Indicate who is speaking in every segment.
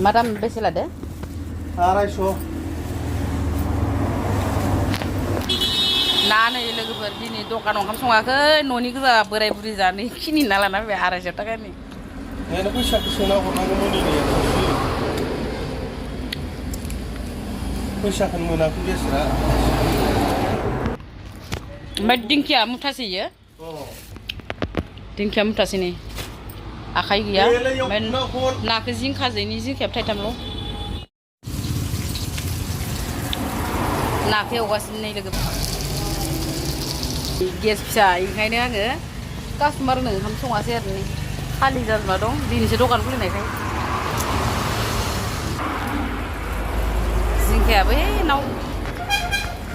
Speaker 1: मा दाम बेसे लादो?
Speaker 2: 250
Speaker 1: ना नै लोगोफोर दिनै दखानाव ओंखाम सङाखै न'नि गोजा बोराय बुरि जानो खिनि ना लाना फैबाय 250 थाखानि।
Speaker 2: नोंनो फैसाखौ सोना हरनांगौमोन दिनै फैसाखौनो मोनाखै बेसरा।
Speaker 1: ओमफ्राय दिंखिया मुथासे इयो? दिंखिया मुथासे नै आखाइ गैया ओमफ्राय नाखौ जिंखाजोंनि जिंखायाबो थाइथामल'। नाखौ एवगासिनो नै लोगोफोर गेस फिसा ओंखायनो आङो कास्टमारनो ओंखाम सङासै आरो नै खालि जाजोबना दं दिनैसो दखान खुलिनायखाय। जिंखायाबो नाव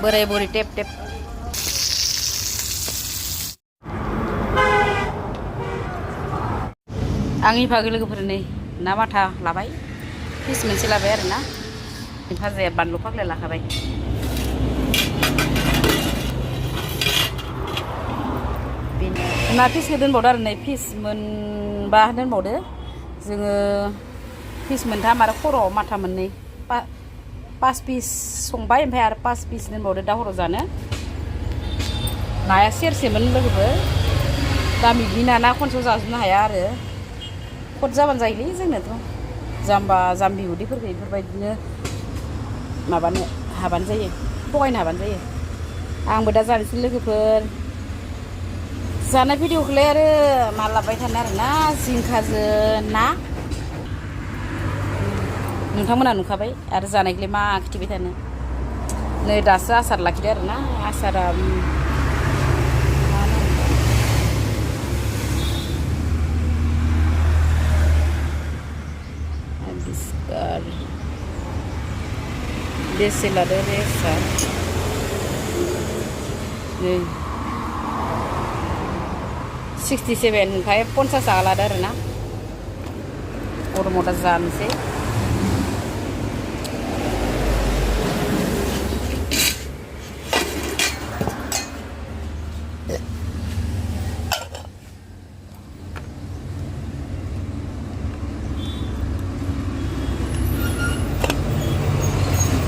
Speaker 1: बोराय बुरि टेप टेप। आंनि भागो लोगोफोर नै ना माथा लाबाय फिस मोनसे लाबाय आरो ना भाजाया बानलु फाग्ला लाखाबाय। ना फिसखौ दोनबावदो आरो नै फिस मोनबा दोनबावदो जोङो फिस मोनथाम आरो खर'आव माथा मोननै 5 पिस संबाय ओमफ्राय आरो 5 पिस दोनबावदो दा हराव जानो। नाया सेरसेमोन लोगोफोर दामि गिना ना खनसेयाव जाजोबनो हाया आरो खट जाबानो जायोलै जोंनोथ' जाम्बा जाम्बि उदैफोरखौ बेफोरबायदिनो माबानो हाबानो जायो थगायनो हाबानो जायो। आंबो दा जानोसै लोगोफोर जानाय भिडिअखौलाय आरो मालाबाय थानो आरोना जिंखाजों ना नोंथांमोना नुखाबाय आरो जानायखौलाय मा खिथिबाय थानो। नै दासो आसार लाखिदो आरोना आसारा बेसे लादो रेसा नै 67 ओमफ्राय 50 थाखा लादो आरोना गरमाव दा जानोसै।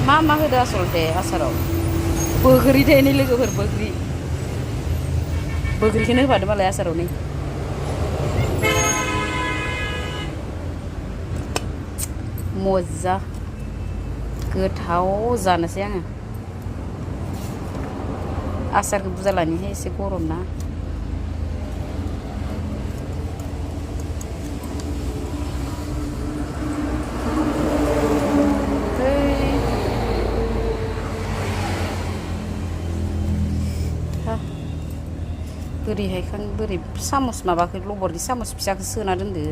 Speaker 1: मा मा होदो आसलते आसाराव बोग्रि थायनै लोगोफोर बोग्रिखौनो होफादो मालाय आसाराव नै मजा गोथाव जानोसै आङो आसारखौ बुरजा लानिहाय एसे गरम ना। बोरैहाय बोरै सामस माबाखौ लबरनि सामस फिसाखौ सोना दोनदो।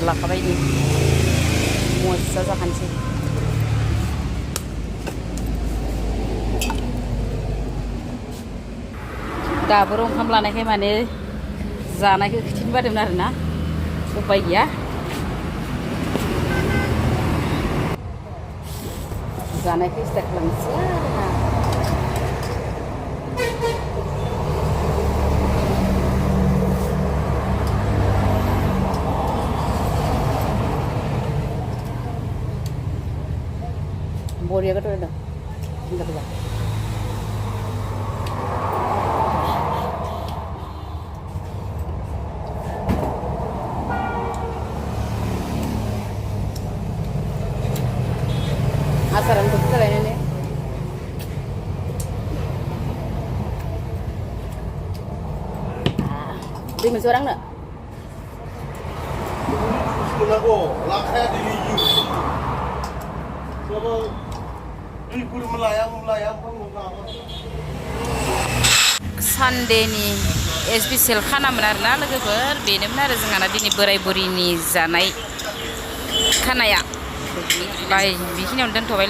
Speaker 1: लाखाबाय नै मजा जाखानोसै। दाबोर ओंखाम लानायखाय माने जानायखौ खिथिनो बादोंमोन आरोना उपाय गैया जानायखौ स्टार्ट खालामनोसै आरोना। बरिया गोथाव जादों जिंखाफोरा। आसारानो बुरजा लायनानै दै मोनसे आंनो
Speaker 2: सोनांगौ लाखाया दिनै
Speaker 1: सानदेनि स्पेसियेल खानामोन आरोना लोगोफोर बेनोमोन आरो जोंहाना दिनै बोराय बुरिनि जानाय खानाया बाय बेखिनियावनो दोनथ'बाय लोगो।